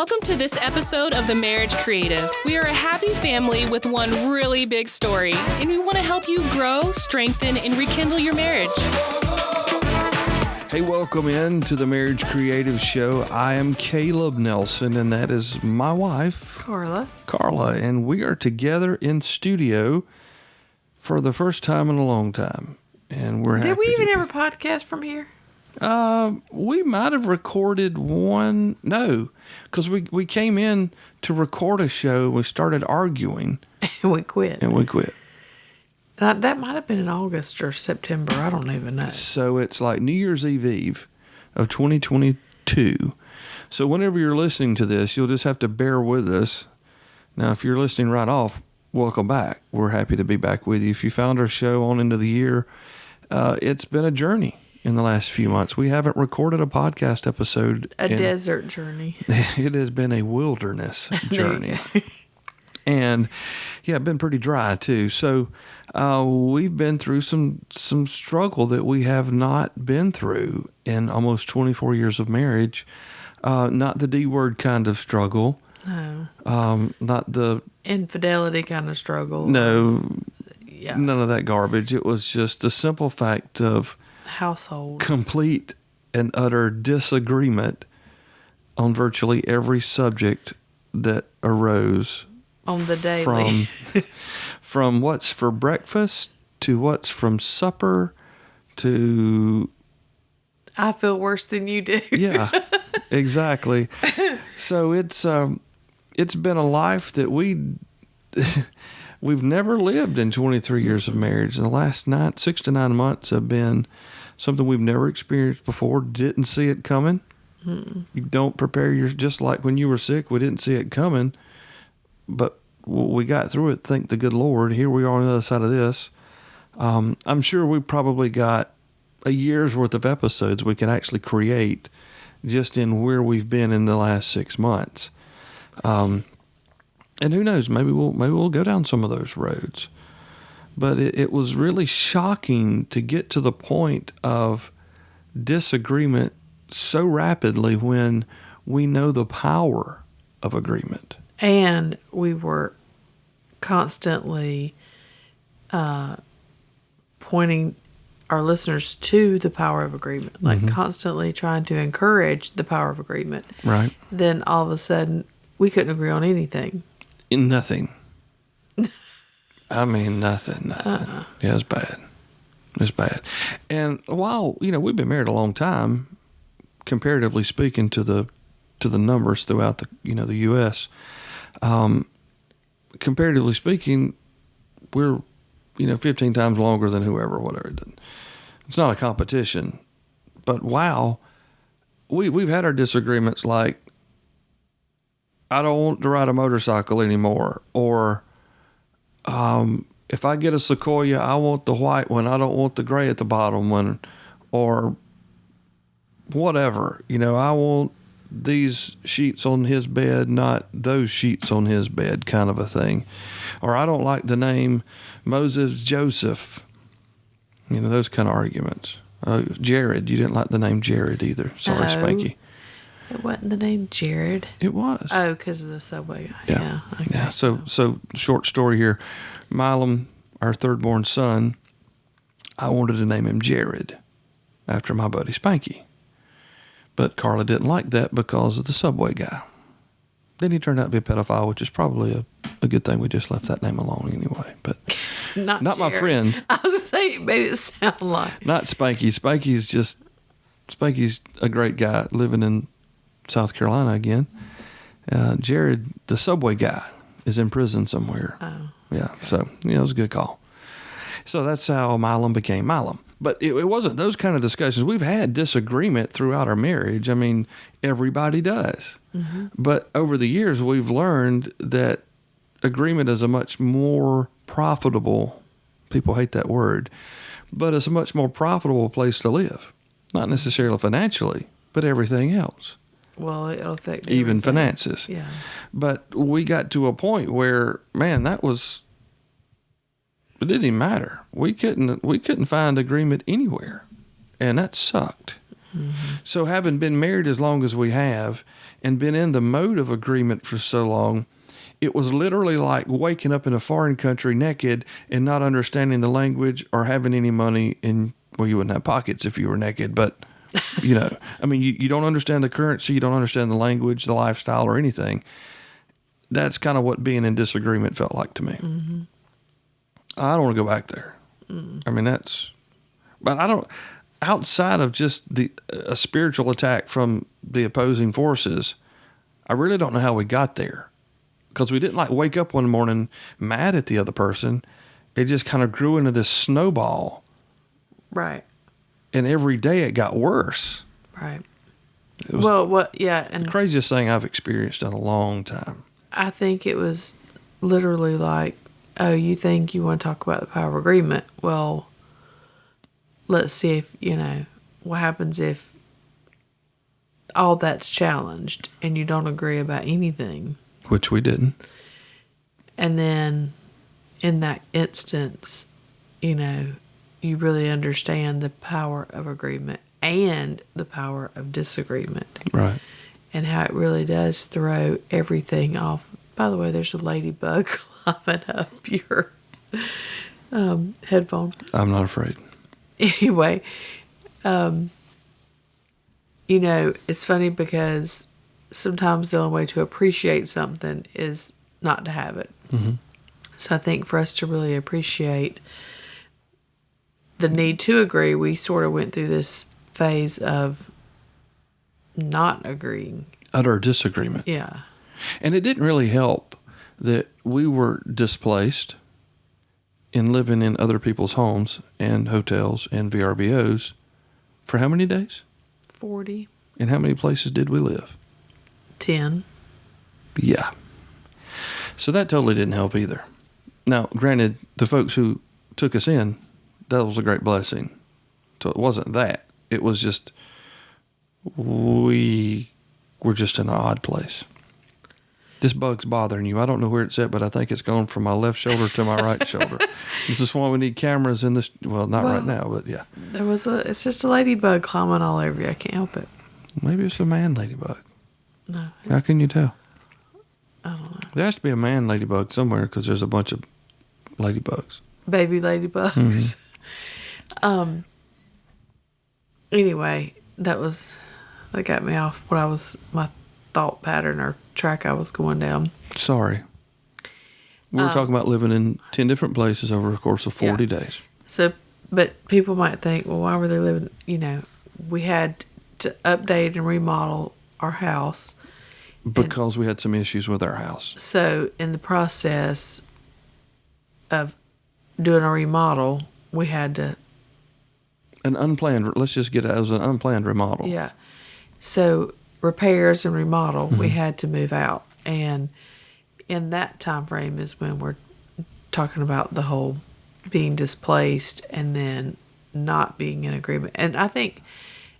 Welcome to this episode of The Marriage Creative. We are a happy family with one really big story, and we want to help you grow, strengthen, and rekindle your marriage. Hey, welcome in to The Marriage Creative Show. I am Caleb Nelson, and that is my wife, Carla, and we are together in studio for the first time in a long time. And we're happy. Did we even ever podcast from here? We might have recorded one. No, because we came in to record a show. We started arguing. And we quit. That might have been in August or September. I don't even know. So it's like New Year's Eve of 2022. So whenever you're listening to this, you'll just have to bear with us. Now, if you're listening right off, welcome back. We're happy to be back with you. If you found our show on into the year, it's been a journey in the last few months. We haven't recorded a podcast episode. A desert journey. It has been a wilderness journey. And yeah, been pretty dry too. So we've been through some struggle that we have not been through in almost 24 years of marriage. Not the D word kind of struggle. No. Not the infidelity kind of struggle. No. Yeah. None of that garbage. It was just the simple fact of household complete and utter disagreement on virtually every subject that arose on the daily. From what's for breakfast to what's from supper to I feel worse than you do. Yeah, exactly. So it's been a life that we've never lived in 23 years of marriage. And the last 6 to 9 months have been something we've never experienced before. Didn't see it coming. Mm-mm. You don't prepare just like when you were sick, we didn't see it coming. But we got through it, thank the good Lord. Here we are on the other side of this. I'm sure we probably got a year's worth of episodes we can actually create just in where we've been in the last 6 months. And who knows, maybe we'll go down some of those roads. But it was really shocking to get to the point of disagreement so rapidly when we know the power of agreement. And we were constantly pointing our listeners to the power of agreement, like constantly trying to encourage the power of agreement. Right. Then all of a sudden, we couldn't agree on anything. Nothing. I mean, nothing. Yeah, it's bad. It's bad. And while, we've been married a long time, comparatively speaking to the numbers throughout the U.S., comparatively speaking, we're, 15 times longer than whoever, whatever. It's not a competition. But wow, we've had our disagreements like, I don't want to ride a motorcycle anymore. Or if I get a Sequoia, I want the white one. I don't want the gray at the bottom one. Or whatever. I want these sheets on his bed, not those sheets on his bed, kind of a thing. Or I don't like the name Moses Joseph. Those kind of arguments. Jared, you didn't like the name Jared either. Sorry, Spanky. It wasn't the name Jared. It was. Oh, because of the subway guy. Yeah. Okay. Yeah. So short story here. Milam, our third-born son, I wanted to name him Jared after my buddy Spanky. But Carla didn't like that because of the subway guy. Then he turned out to be a pedophile, which is probably a good thing we just left that name alone anyway. But not my friend. I was going to say, it made it sound like. Not Spanky. Spanky's a great guy living in South Carolina again. Jared, the subway guy, is in prison somewhere. Oh. Yeah, okay. So, it was a good call. So that's how Milam became Milam. But it wasn't those kind of discussions. We've had disagreement throughout our marriage. I mean, everybody does. Mm-hmm. But over the years, we've learned that agreement is a much more profitable, people hate that word, but it's a much more profitable place to live. Not necessarily financially, but everything else. Well, it'll affect even everything. Finances. Yeah. But we got to a point where, man, it didn't even matter. We couldn't find agreement anywhere, and that sucked. So having been married as long as we have and been in the mode of agreement for so long, it was literally like waking up in a foreign country naked and not understanding the language or having any money. And, well, you wouldn't have pockets if you were naked, but, you know, I mean, you don't understand the currency, you don't understand the language, the lifestyle, or anything. That's kind of what being in disagreement felt like to me. Mm-hmm. I don't want to go back there. I mean, but I don't, outside of just a spiritual attack from the opposing forces, I really don't know how we got there. Because we didn't like wake up one morning mad at the other person. It just kind of grew into this snowball. Right. And every day it got worse. Right. It was and the craziest thing I've experienced in a long time. I think it was literally like, oh, you think you want to talk about the power of agreement? Well, let's see if, what happens if all that's challenged and you don't agree about anything. Which we didn't. And then in that instance, you really understand the power of agreement and the power of disagreement. Right. And how it really does throw everything off. By the way, there's a ladybug climbing up your headphone. I'm not afraid. Anyway, it's funny because sometimes the only way to appreciate something is not to have it. Mm-hmm. So I think for us to really appreciate the need to agree, we sort of went through this phase of not agreeing. Utter disagreement. Yeah. And it didn't really help that we were displaced in living in other people's homes and hotels and VRBOs for how many days? 40. And how many places did we live? 10. Yeah. So that totally didn't help either. Now, granted, the folks who took us in, that was a great blessing. So it wasn't that. It was just, we were just in an odd place. This bug's bothering you. I don't know where it's at, but I think it's going from my left shoulder to my right shoulder. This is why we need cameras in this. Well, not right now, but yeah. It's just a ladybug climbing all over you. I can't help it. Maybe it's a man ladybug. No. How can you tell? I don't know. There has to be a man ladybug somewhere because there's a bunch of ladybugs. Baby ladybugs. Mm-hmm. Anyway, that got me off my thought pattern or track I was going down. Sorry. We were talking about living in 10 different places over the course of 40 days. So, but people might think, well, why were they living? We had to update and remodel our house. Because we had some issues with our house. So, in the process of doing a remodel, we had to... let's just get it as an unplanned remodel. Yeah. So, repairs and remodel, we had to move out. And in that time frame is when we're talking about the whole being displaced and then not being in agreement. And I think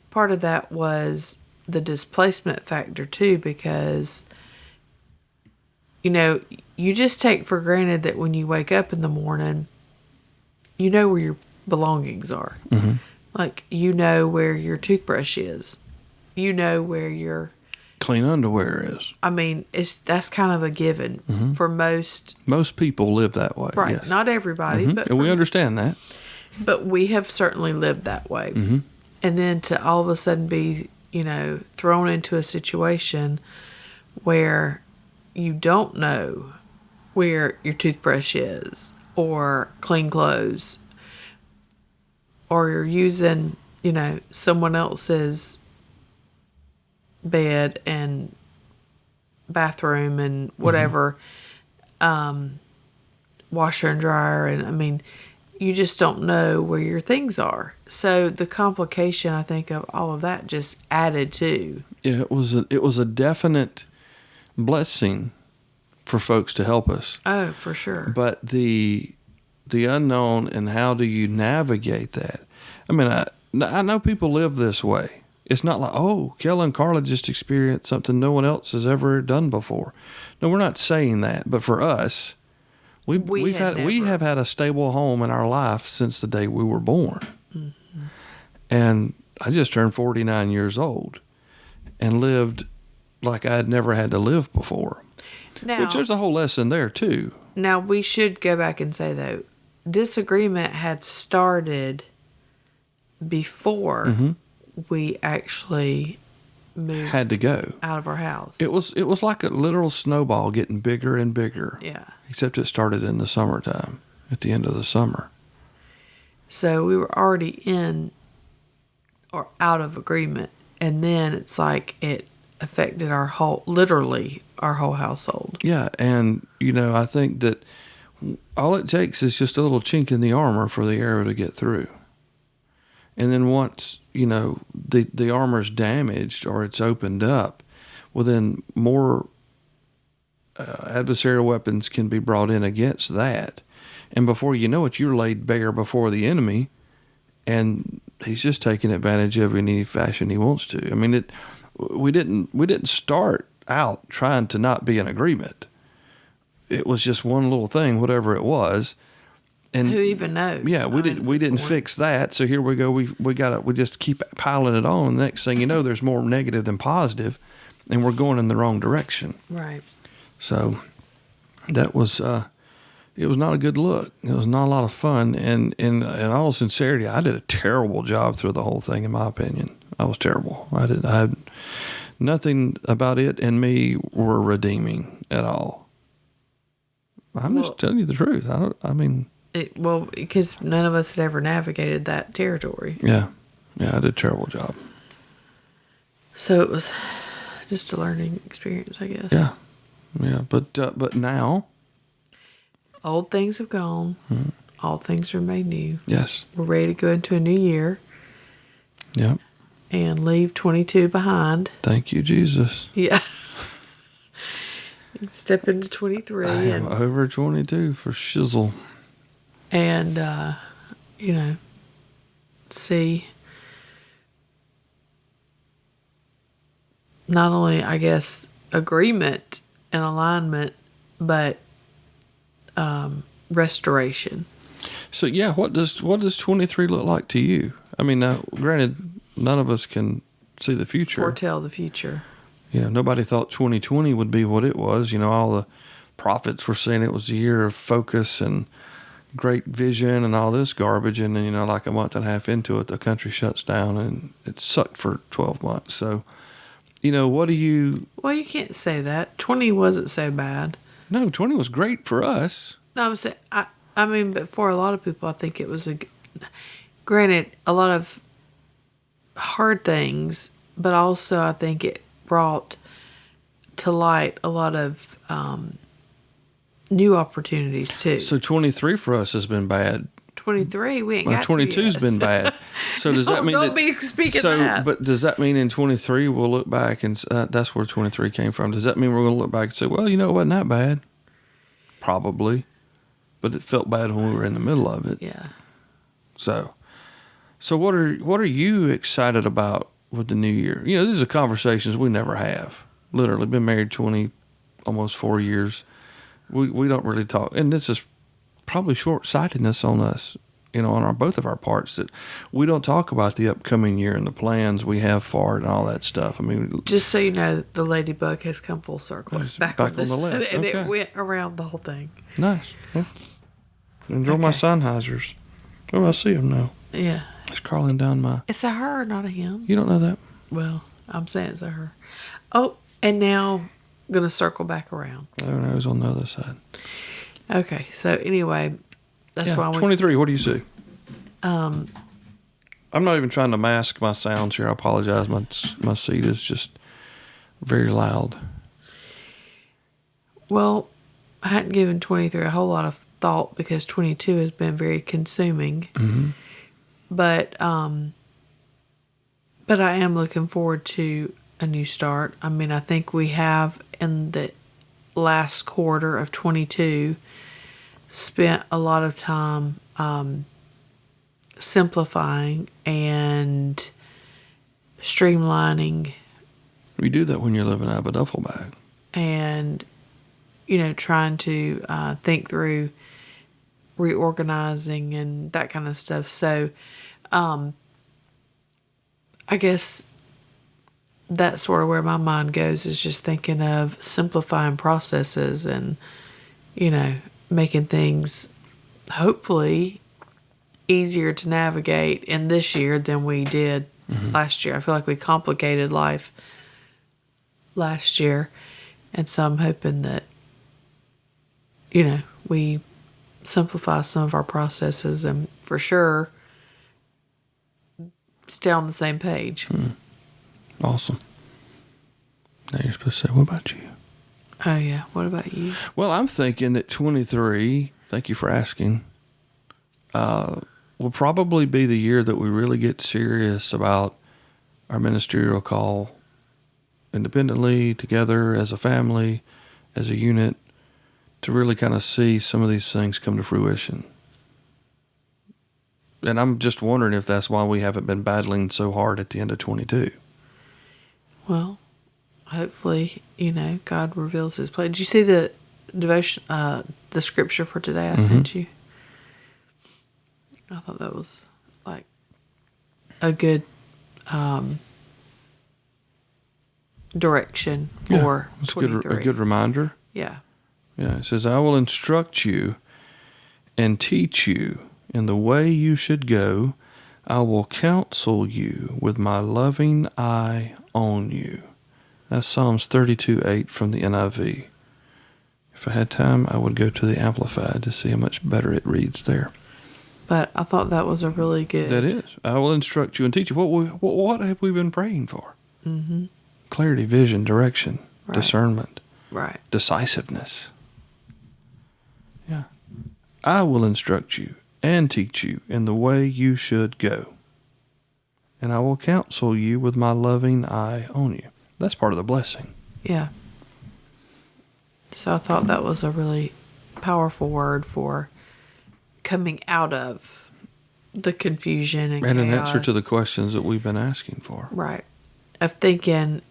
part of that was the displacement factor too, because you just take for granted that when you wake up in the morning, you know where your belongings are. Mm-hmm. Like, where your toothbrush is. Where your clean underwear is. I mean, that's kind of a given for most. Most people live that way. Right. Yes. Not everybody, but and we understand that. But we have certainly lived that way. Mm-hmm. And then to all of a sudden be, thrown into a situation where you don't know where your toothbrush is or clean clothes, or you're using, someone else's bed and bathroom and whatever, washer and dryer, and I mean, you just don't know where your things are. So the complication, I think, of all of that just added to. Yeah, it was a definite blessing for folks to help us. Oh, for sure. But the unknown and how do you navigate that? I mean, I know people live this way. It's not like, oh, Caleb and Carla just experienced something no one else has ever done before. No, we're not saying that. But for us, we have had a stable home in our life since the day we were born. Mm-hmm. And I just turned 49 years old and lived like I had never had to live before. Now, Which there's a whole lesson there too. Now, we should go back and say, though, disagreement had started before we actually moved Had to go out of our house. It was like a literal snowball getting bigger and bigger. Yeah. Except it started in the summertime, at the end of the summer. So we were already in or out of agreement. And then it's like it affected literally our whole household. Yeah, and I think that all it takes is just a little chink in the armor for the arrow to get through. And then once, the armor's damaged or it's opened up, well then more adversarial weapons can be brought in against that. And before you know it, you're laid bare before the enemy, and he's just taking advantage of it in any fashion he wants to. I mean, we didn't start out trying to not be in agreement. It was just one little thing, whatever it was. And who even knows? Yeah, we didn't fix that. So here we go. We just keep piling it on. The next thing you know, there's more negative than positive, and we're going in the wrong direction. Right. So that was it was not a good look. It was not a lot of fun. And in all sincerity, I did a terrible job through the whole thing, in my opinion. I was terrible. I had nothing about it and me were redeeming at all. I'm just telling you the truth. Because none of us had ever navigated that territory. Yeah, I did a terrible job. So it was just a learning experience, I guess. Yeah. But now, old things have gone. All things are made new. Yes. We're ready to go into a new year. Yep. And leave 22 behind. Thank you, Jesus. Yeah. Step into 23. I am over 22 for shizzle. And, see not only, I guess, agreement and alignment, but restoration. So, yeah, what does 23 look like to you? I mean, now, granted, none of us can see the future. Foretell the future. Nobody thought 2020 would be what it was. All the prophets were saying it was a year of focus and great vision and all this garbage. And then, like a month and a half into it, the country shuts down and it sucked for 12 months. So, what do you... Well, you can't say that. 20 wasn't so bad. No, 20 was great for us. No, I'm saying, I mean, but for a lot of people, I think it was granted, a lot of hard things, but also I think it brought to light a lot of new opportunities too. So 23 for us has been bad. 23, we ain't got 22's been bad. So does that mean don't be speaking that? But does that mean in 23 we'll look back and that's where 23 came from? Does that mean we're going to look back and say, well, it wasn't that bad? Probably, but it felt bad when we were in the middle of it. Yeah. So what are you excited about with the new year? These are conversations we never have. Literally been married almost 4 years. We don't really talk, and this is probably short-sightedness on us, on both of our parts, that we don't talk about the upcoming year and the plans we have for it and all that stuff. I mean, just so you know, the ladybug has come full circle. It's back on the left, and okay. it went around the whole thing. Nice. Well, enjoy my Sennheisers. Oh, I see them now. Yeah. It's crawling down my... It's a her, not a him. You don't know that? Well, I'm saying it's a her. Oh, and now I'm going to circle back around. Oh, no, it's on the other side. Okay, so anyway, that's why 23, what do you see? I'm not even trying to mask my sounds here. I apologize. My seat is just very loud. Well, I hadn't given 23 a whole lot of thought because 22 has been very consuming. Mm-hmm. But I am looking forward to a new start. I mean, I think we have in the last quarter of 22 spent a lot of time simplifying and streamlining. You do that when you're living out of a duffel bag. And, trying to think through reorganizing and that kind of stuff. So I guess that's sort of where my mind goes, is just thinking of simplifying processes and, making things hopefully easier to navigate in this year than we did last year. I feel like we complicated life last year. And so I'm hoping that, we simplify some of our processes and for sure stay on the same page. Awesome. Now you're supposed to say, what about you? Oh, yeah. What about you? Well, I'm thinking that 23, thank you for asking, will probably be the year that we really get serious about our ministerial call independently, together, as a family, as a unit, to really kind of see some of these things come to fruition. And I'm just wondering if that's why we haven't been battling so hard at the end of 22. Well, hopefully, God reveals his plan. Did you see the devotion, the scripture for today I sent you? I thought that was like a good direction for 23. A good reminder. Yeah. Yeah, it says, I will instruct you and teach you in the way you should go. I will counsel you with my loving eye on you. That's Psalms 32:8 from the NIV. If I had time, I would go to the Amplified to see how much better it reads there. But I thought that was a really good... That is. I will instruct you and teach you. What have we been praying for? Mm-hmm. Clarity, vision, direction, Right. discernment, Right. decisiveness. Yeah. I will instruct you and teach you in the way you should go. And I will counsel you with my loving eye on you. That's part of the blessing. Yeah. So I thought that was a really powerful word for coming out of the confusion and an chaos. answer to the questions that we've been asking for. Right. Of thinking,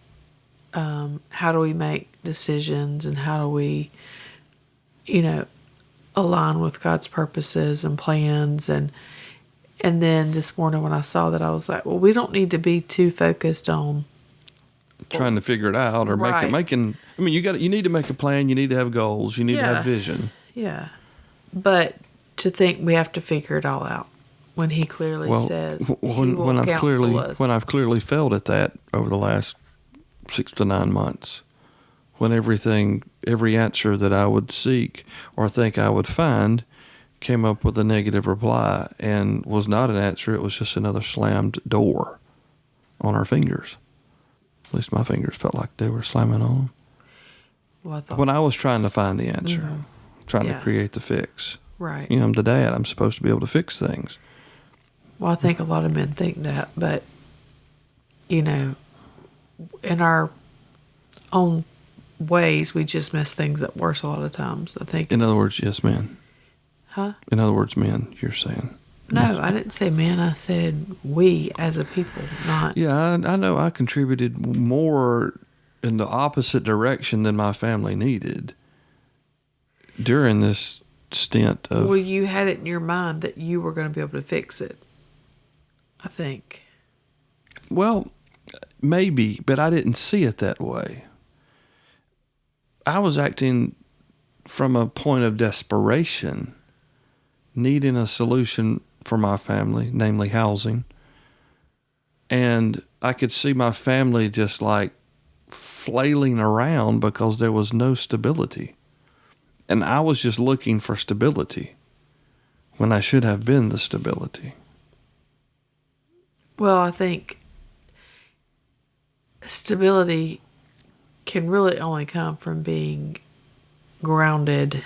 how do we make decisions and how do we, align with God's purposes and plans. And then this morning when I saw that, I was like, well, we don't need to be too focused on trying to figure it out or Right. you need to make a plan, you need to have goals, you need to have vision. Yeah. But to think we have to figure it all out when he clearly says when I've clearly failed at that over the last 6 to 9 months, when every answer that I would seek or think I would find came up with a negative reply and was not an answer, it was just another slammed door on our fingers. At least my fingers felt like they were slamming on them. Well, When I was trying to find the answer, trying to create the fix. Right. I'm the dad. I'm supposed to be able to fix things. Well, I think a lot of men think that, but, in our own ways, we just mess things up worse a lot of times. I think. In other words, yes, men. Huh? In other words, men, you're saying. No, I didn't say men. I said we as a people, not. Yeah, I know I contributed more in the opposite direction than my family needed during this stint of... Well, you had it in your mind that you were going to be able to fix it, I think. Well, maybe, but I didn't see it that way. I was acting from a point of desperation, needing a solution for my family, namely housing. And I could see my family just like flailing around because there was no stability. And I was just looking for stability when I should have been the stability. Well, I think stability can really only come from being grounded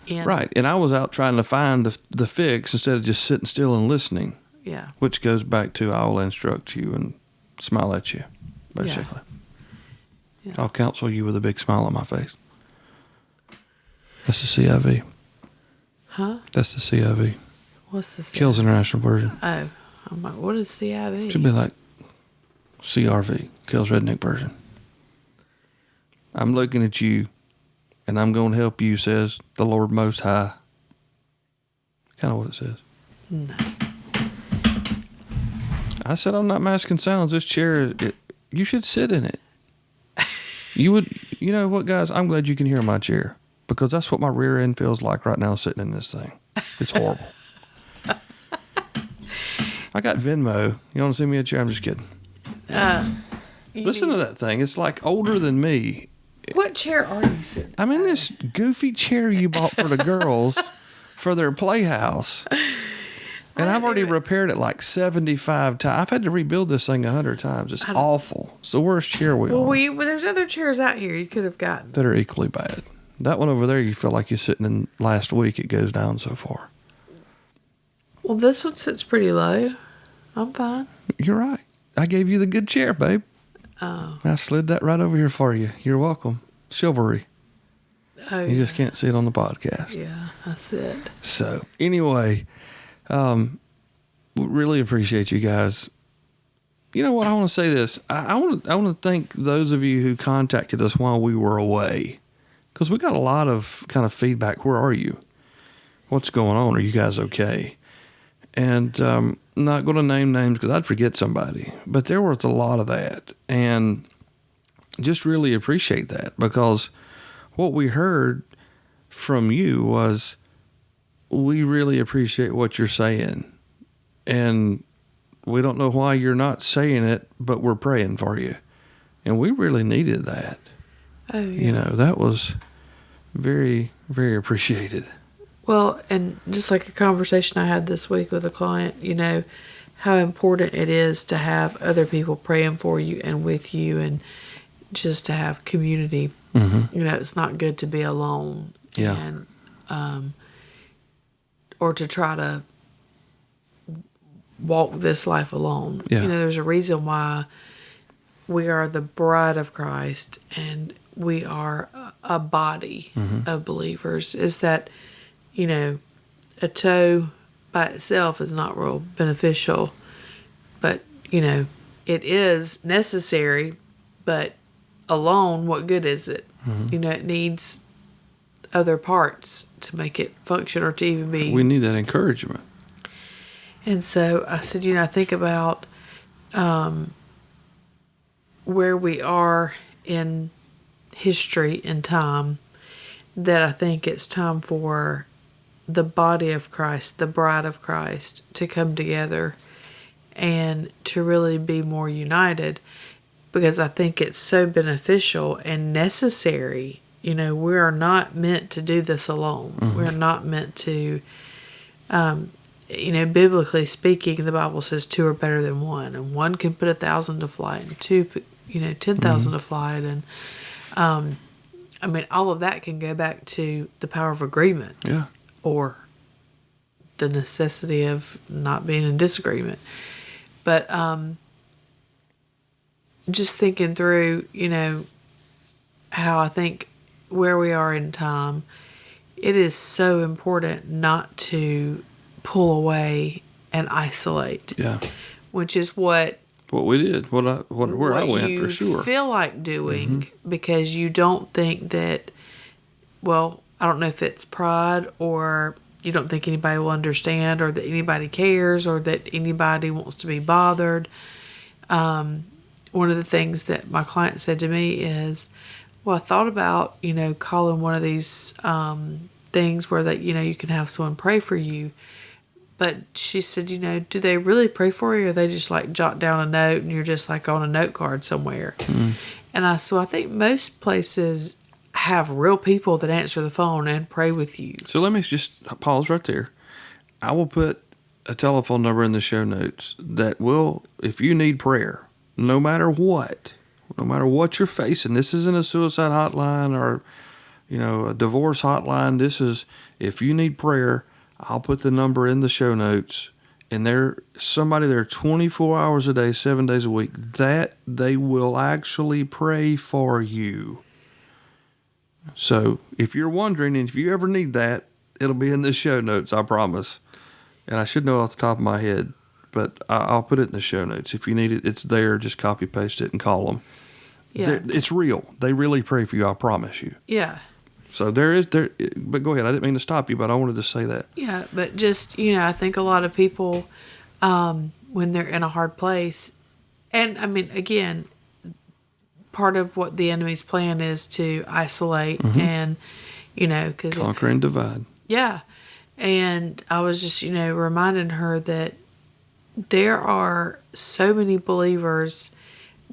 in... Right. And I was out trying to find the fix instead of just sitting still and listening. Yeah. Which goes back to I will instruct you and smile at you, basically. Yeah. I'll counsel you with a big smile on my face. That's the CIV. Huh? That's the CIV. What's the CIV? Kills International Version. Oh. I'm like, what is CIV? Should be like CRV, Kills Redneck Version. I'm looking at you, and I'm going to help you, says the Lord Most High. Kind of what it says. No. I said, I'm not masking sounds. This chair, you should sit in it. You know what, guys? I'm glad you can hear my chair because that's what my rear end feels like right now sitting in this thing. It's horrible. I got Venmo. You want to see me a chair? I'm just kidding. Listen to that thing. It's like older than me. What chair are you sitting in? I'm in this goofy chair you bought for the girls for their playhouse. And I've already repaired it like 75 times. I've had to rebuild this thing 100 times. It's awful. It's the worst chair we own. Well, there's other chairs out here you could have gotten. That are equally bad. That one over there, you feel like you're sitting in last week. It goes down so far. Well, this one sits pretty low. I'm fine. You're right. I gave you the good chair, babe. Oh. I slid that right over here for you. You're welcome. Chivalry. Oh, You just can't see it on the podcast. Yeah, that's it. So, anyway, really appreciate you guys. You know what? I want to say this. I want to thank those of you who contacted us while we were away, because we got a lot of kind of feedback. Where are you? What's going on? Are you guys okay? And I'm not going to name names because I'd forget somebody, but there was a lot of that, and just really appreciate that, because what we heard from you was, we really appreciate what you're saying, and we don't know why you're not saying it, but we're praying for you. And we really needed that. Oh, yeah. You know, that was very, very appreciated. Well, and just like a conversation I had this week with a client, you know, how important it is to have other people praying for you and with you, and just to have community. Mm-hmm. You know, it's not good to be alone. Yeah. And, or to try to walk this life alone. Yeah. You know, there's a reason why we are the bride of Christ and we are a body of believers, is that, you know, a toe by itself is not real beneficial, but, you know, it is necessary, but alone, what good is it? You know, it needs other parts to make it function or to even be. We need that encouragement. And so I said, you know, I think about where we are in history and time, that I think it's time for the body of Christ, the bride of Christ, to come together and to really be more united, because I think it's so beneficial and necessary. You know, we are not meant to do this alone. We're not meant to, you know, biblically speaking, the Bible says 2 are better than 1, and 1 can put 1,000 to flight, and 2, you know, 10,000 to flight. And, I mean, all of that can go back to the power of agreement. Yeah. Or the necessity of not being in disagreement. But just thinking through, you know, how I think where we are in time, it is so important not to pull away and isolate. Yeah. Which is what we did, where I went, for sure. You feel like doing because you don't think that, well, I don't know if it's pride, or you don't think anybody will understand, or that anybody cares, or that anybody wants to be bothered. One of the things that my client said to me is, well, I thought about, you know, calling one of these things where that, you know, you can have someone pray for you. But she said, you know, do they really pray for you, or they just like jot down a note and you're just like on a note card somewhere? And I think most places have real people that answer the phone and pray with you. So let me just pause right there. I will put a telephone number in the show notes that will, if you need prayer, no matter what you're facing, this isn't a suicide hotline or, you know, a divorce hotline. This is, if you need prayer, I'll put the number in the show notes, and there's somebody there 24 hours a day, 7 days a week, that they will actually pray for you. So if you're wondering, and if you ever need that, it'll be in the show notes, I promise. And I should know it off the top of my head, but I'll put it in the show notes. If you need it, it's there. Just copy paste it and call them. Yeah. It's real. They really pray for you, I promise you. Yeah. So but go ahead. I didn't mean to stop you, but I wanted to say that. Yeah, but just, you know, I think a lot of people when they're in a hard place. And I mean, again, part of what the enemy's plan is to isolate and, because Conquer and divide. yeah. And I was just, reminding her that there are so many believers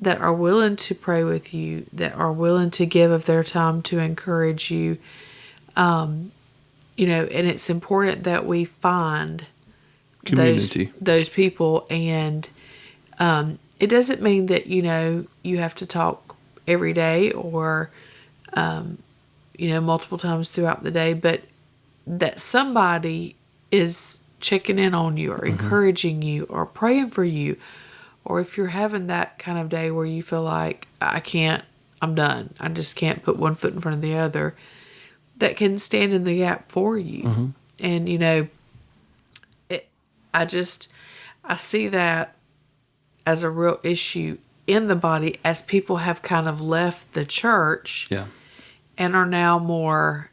that are willing to pray with you, that are willing to give of their time to encourage you. And it's important that we find Community. those people. And it doesn't mean that, you have to talk every day or, multiple times throughout the day, but that somebody is checking in on you or encouraging you or praying for you. Or if you're having that kind of day where you feel like, I'm done. I just can't put one foot in front of the other, that can stand in the gap for you. And, I see that as a real issue in the body as people have kind of left the church and are now more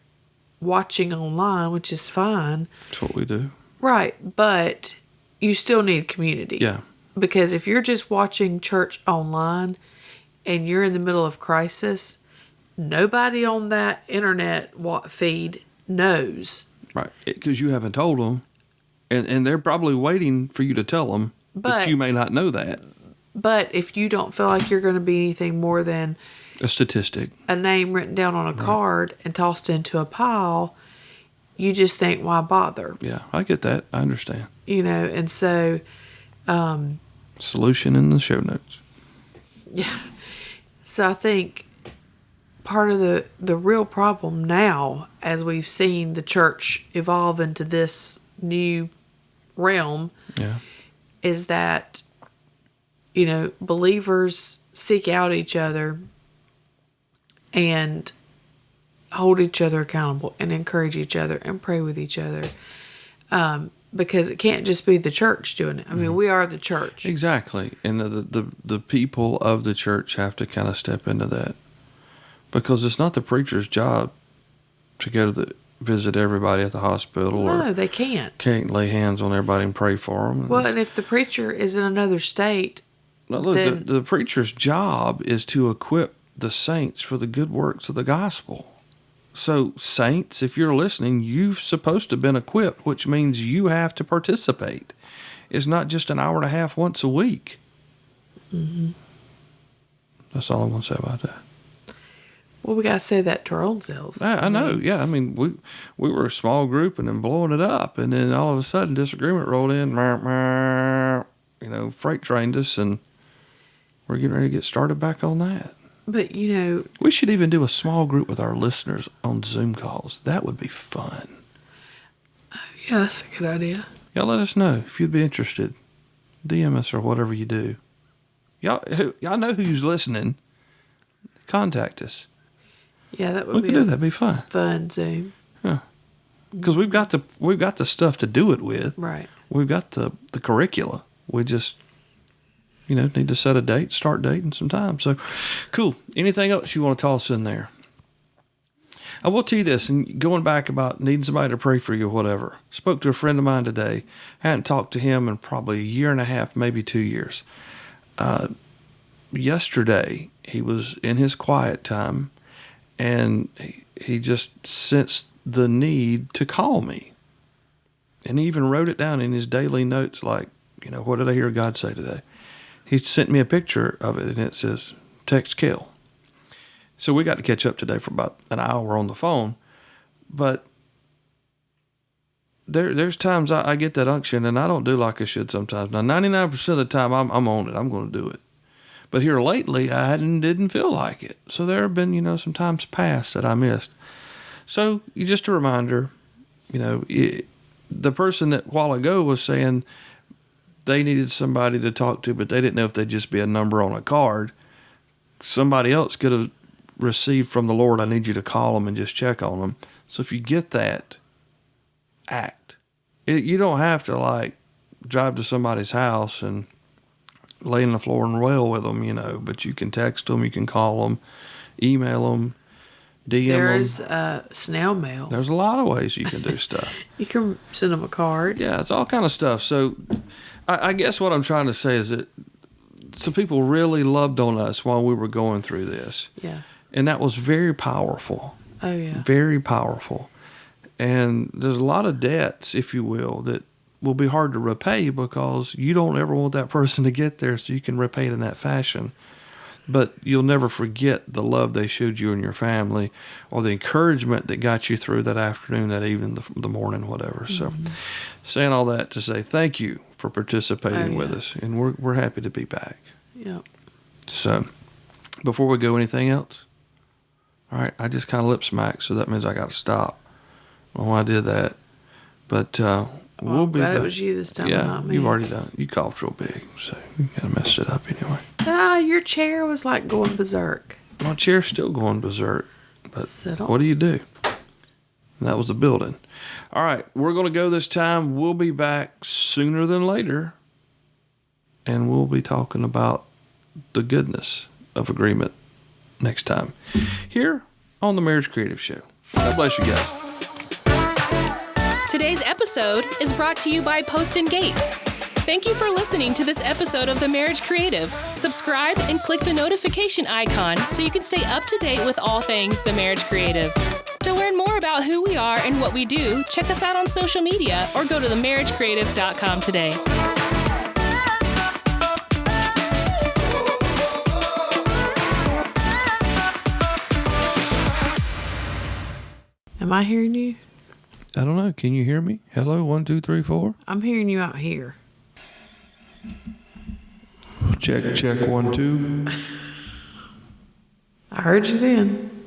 watching online, which is fine. That's what we do. Right, but you still need community. Yeah. Because if you're just watching church online and you're in the middle of crisis, nobody on that internet feed knows. Right, because you haven't told them, and they're probably waiting for you to tell them, but you may not know that. But if you don't feel like you're going to be anything more than a statistic, a name written down on a card and tossed into a pile, you just think, why bother? Yeah, I get that. I understand. And so... solution in the show notes. Yeah. So I think part of the real problem now, as we've seen the church evolve into this new realm, is that, believers seek out each other and hold each other accountable and encourage each other and pray with each other. Because it can't just be the church doing it. I mean, we are the church. Exactly. And the people of the church have to kind of step into that. Because it's not the preacher's job to go to visit everybody at the hospital. No, they can't. Can't lay hands on everybody and pray for them. Well, and if the preacher is in another state... Now look, the preacher's job is to equip the saints for the good works of the gospel. So, saints, if you're listening, you've supposed to have been equipped, which means you have to participate. It's not just an hour and a half once a week. That's all I want to say about that. Well, we got to say that to our own selves. I know, yeah. I mean, we were a small group and then blowing it up, and then all of a sudden, Disagreement rolled in, freight trained us, and we're getting ready to get started back on that. But, we should even do a small group with our listeners on Zoom calls. That would be fun. Yeah, that's a good idea. Y'all let us know if you'd be interested. DM us or whatever you do. Y'all know who's listening. Contact us. Yeah, that would be that'd be fun. Fun Zoom. Yeah. Because we've got the stuff to do it with. Right. We've got the curricula. We just need to set a date, start dating some time. So, cool. Anything else you want to toss in there? I will tell you this, and going back about needing somebody to pray for you or whatever. Spoke to a friend of mine today. Hadn't talked to him in probably a year and a half, maybe 2 years. Yesterday, he was in his quiet time, and he just sensed the need to call me. And he even wrote it down in his daily notes, like, what did I hear God say today? He sent me a picture of it, and it says, text Kel. So we got to catch up today for about an hour on the phone. But there's times I get that unction, and I don't do like I should sometimes. Now, 99% of the time, I'm on it. I'm going to do it. But here lately, I didn't feel like it. So there have been, some times past that I missed. So just a reminder, the person that a while ago was saying they needed somebody to talk to, but they didn't know if they'd just be a number on a card. Somebody else could have received from the Lord, I need you to call them and just check on them. So if you get that, act. You don't have to drive to somebody's house and lay on the floor and wail with them, but you can text them, you can call them, email them, DM There's them. Snail mail. There's a lot of ways you can do stuff. You can send them a card. Yeah, it's all kind of stuff. So I guess what I'm trying to say is that some people really loved on us while we were going through this. Yeah. And that was very powerful. Oh, yeah. Very powerful. And there's a lot of debts, if you will, that will be hard to repay because you don't ever want that person to get there so you can repay it in that fashion. But you'll never forget the love they showed you and your family, or the encouragement that got you through that afternoon, that evening, the morning, whatever. So saying all that to say thank you for participating with us, and we're happy to be back. Yep. So before we go, anything else? All right, I just kind of lip smacked, so that means I got to stop. Oh, I did that. But we'll be back. It was you this time, yeah, not me. You've already done it. You coughed real big, so you kind of messed it up anyway. Your chair was like going berserk. My chair's still going berserk, but Settle. what do you do? And that was the building. All right, we're going to go this time. We'll be back sooner than later, and we'll be talking about the goodness of agreement next time here on the Marriage Creative Show. God bless you guys. Today's episode is brought to you by Post and Gate. Thank you for listening to this episode of The Marriage Creative. Subscribe and click the notification icon so you can stay up to date with all things The Marriage Creative. To learn more about who we are and what we do, check us out on social media or go to themarriagecreative.com today. Am I hearing you? I don't know. Can you hear me? Hello, 1, 2, 3, 4. I'm hearing you out here. Check, 1, 2. I heard you then.